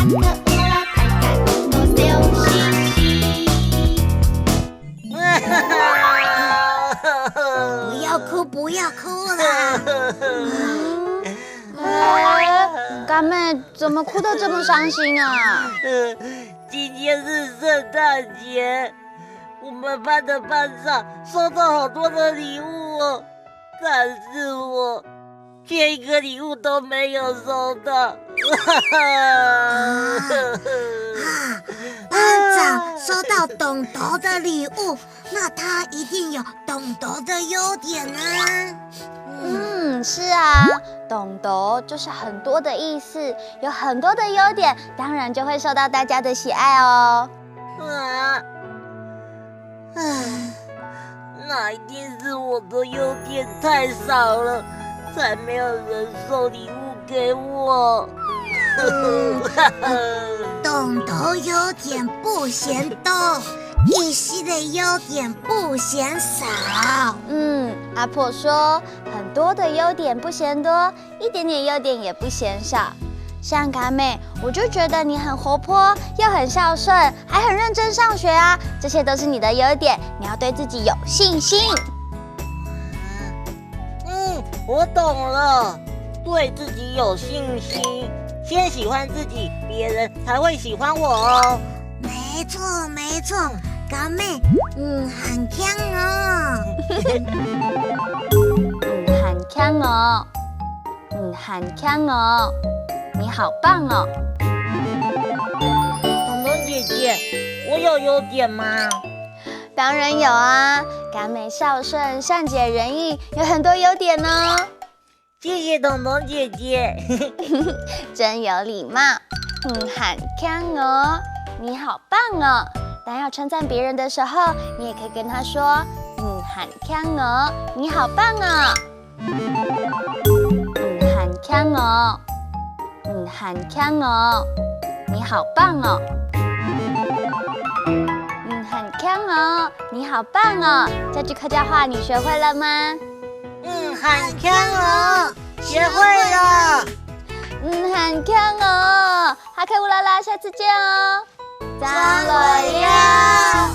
不要哭，不要哭啦！干妹怎么哭得这么伤心啊？今天是圣诞节，我们班的班长收到好多的礼物哦，但是我却一个礼物都没有收到。班长收到董董的礼物，那他一定有董董的优点啊。是啊，董董就是很多的意思，有很多的优点，当然就会受到大家的喜爱哦。那一定是我的优点太少了，才没有人送礼物给我。董董优点不嫌多，一稀的优点不嫌少。阿婆说很多的优点不嫌多，一点点优点也不嫌少。像嘎妹，我就觉得你很活泼，又很孝顺，还很认真上学啊，这些都是你的优点，你要对自己有信心。我懂了，对自己有信心，先喜欢自己，别人才会喜欢我哦。没错没错，嘎妹，很强哦。很强哦，很强哦，你好棒哦。彤彤姐姐，我有优点吗？当然有啊，嘎妹孝顺、善解人意，有很多优点呢。谢谢彤彤姐姐。真有礼貌。很强哦，你好棒哦。当要称赞别人的时候，你也可以跟他说，很强哦，你好棒哦。很强哦，很强哦，你好棒哦。很强哦，你好棒哦。这句客家话你学会了吗？很强哦，学会了。很强哦。好，开乌拉拉，下次见哦。张罗呀。